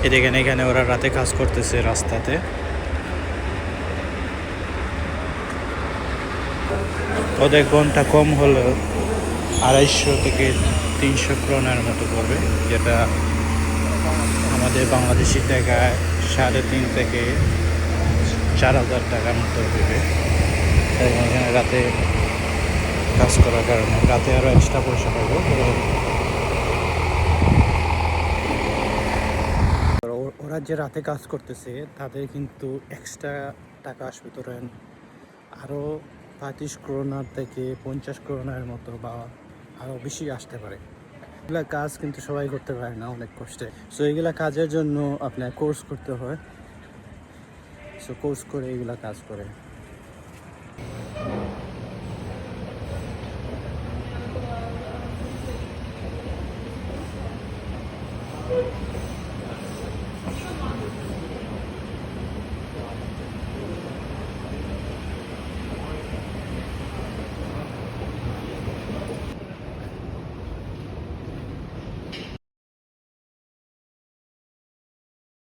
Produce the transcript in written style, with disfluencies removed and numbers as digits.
দেখেন এখানে ওরা রাতে কাজ করতেছে রাস্তাতে। ওদের ঘন্টা কম হলেও 250 থেকে 300 ক্রোনার মতো পড়বে, যেটা আমাদের বাংলাদেশি টাকায় 3.5 থেকে 4,000 টাকার মতো হবে। তাই এখানে রাতে কাজ করার কারণে রাতে আরও এক্সট্রা পয়সা পাবো। ওরা যে রাতে কাজ করতেছে তাদের কিন্তু এক্সট্রা টাকা আসবে, ধরেন আরও 35 ক্রোনার থেকে 50 ক্রোনার মতো বা আরও বেশি আসতে পারে। এগুলা কাজ কিন্তু সবাই করতে পারে না, অনেক কষ্টে। সো এগুলা কাজের জন্য আপনার কোর্স করতে হয়। সো কোর্স করে এগুলা কাজ করে।